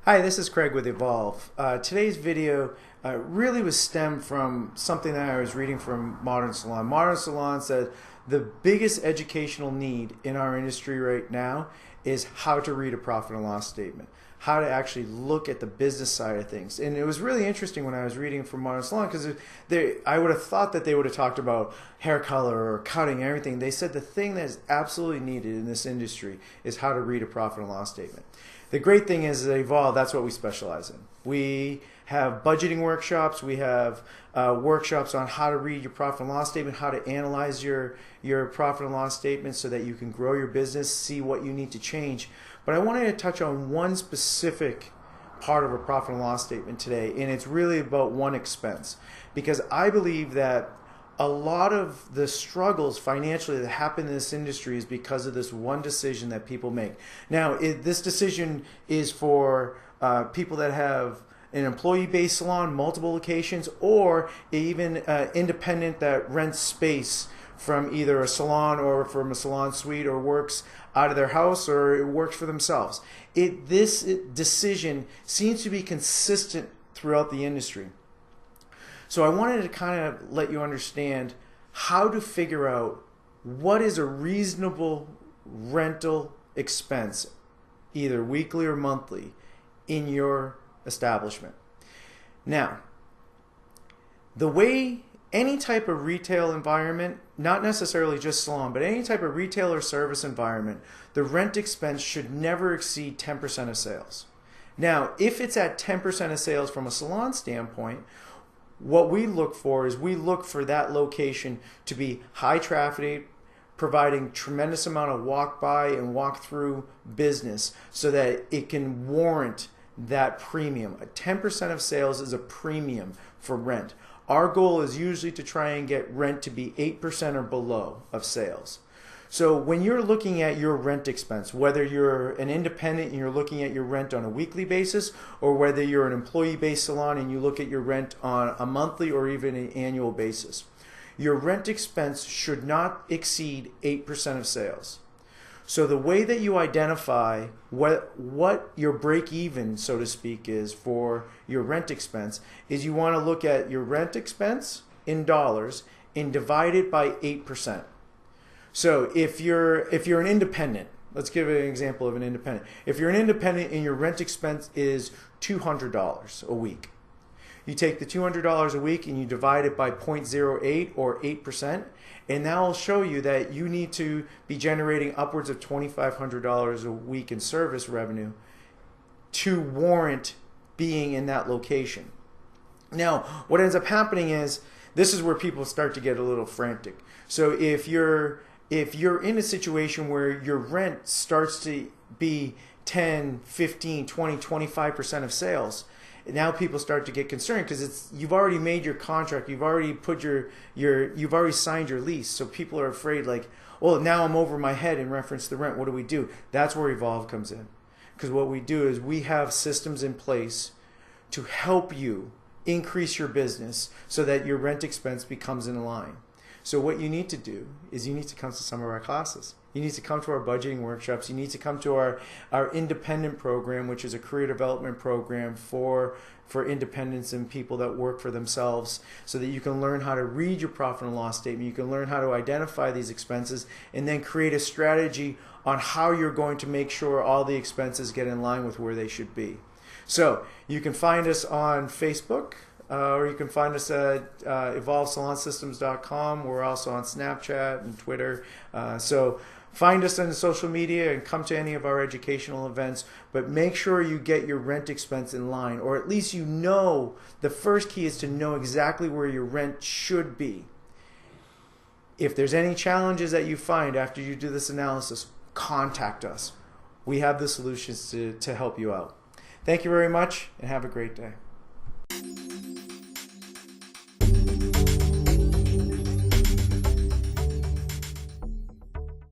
Hi, this is Craig with Evolve. Today's video really was stemmed from something that I was reading from Modern Salon. Modern Salon said the biggest educational need in our industry right now is how to read a profit and loss statement, how to actually look at the business side of things. And it was really interesting when I was reading from Modern Salon because I would have thought that they would have talked about hair color or cutting and everything. They said the thing that is absolutely needed in this industry is how to read a profit and loss statement. The great thing is at Evolve, that's what we specialize in. We have budgeting workshops. We have workshops on how to read your profit and loss statement, how to analyze your profit and loss statement so that you can grow your business, see what you need to change. But I wanted to touch on one specific part of a profit and loss statement today, and it's really about one expense. Because I believe that a lot of the struggles financially that happen in this industry is because of this one decision that people make. Now, this decision is for people that have an employee-based salon, multiple locations, or even independent that rents space from either a salon or from a salon suite or works out of their house or it works for themselves. This decision seems to be consistent throughout the industry. So I wanted to kind of let you understand how to figure out what is a reasonable rental expense, either weekly or monthly, in your establishment. Now, the way any type of retail environment, not necessarily just salon, but any type of retail or service environment, the rent expense should never exceed 10% of sales. Now, if it's at 10% of sales from a salon standpoint, what we look for is we look for that location to be high traffic, providing tremendous amount of walk by and walk through business so that it can warrant that premium. 10% of sales is a premium for rent. Our goal is usually to try and get rent to be 8% or below of sales. So when you're looking at your rent expense, whether you're an independent and you're looking at your rent on a weekly basis, or whether you're an employee-based salon and you look at your rent on a monthly or even an annual basis, your rent expense should not exceed 8% of sales. So the way that you identify what your break-even, so to speak, is for your rent expense is you want to look at your rent expense in dollars and divide it by 8%. So if you're an independent, let's give an example of an independent. If you're an independent and your rent expense is $200 a week, you take the $200 a week and you divide it by 0.08 or 8%, and that will show you that you need to be generating upwards of $2,500 a week in service revenue to warrant being in that location. Now, what ends up happening is this is where people start to get a little frantic. So if you're in a situation where your rent starts to be 10, 15, 20, 25% of sales, now people start to get concerned because you've already made your contract, you've already put you've already signed your lease. So people are afraid, like, well, now I'm over my head in reference to the rent. What do we do? That's where Evolve comes in. Because what we do is we have systems in place to help you increase your business so that your rent expense becomes in line. So what you need to do is you need to come to some of our classes. You need to come to our budgeting workshops. You need to come to our independent program, which is a career development program for independents and people that work for themselves, so that you can learn how to read your profit and loss statement. You can learn how to identify these expenses and then create a strategy on how you're going to make sure all the expenses get in line with where they should be. So you can find us on Facebook. Or you can find us at evolvesalonsystems.com. We're also on Snapchat and Twitter. So find us on social media and come to any of our educational events. But make sure you get your rent expense in line, or at least you know. The first key is to know exactly where your rent should be. If there's any challenges that you find after you do this analysis, contact us. We have the solutions to help you out. Thank you very much and have a great day.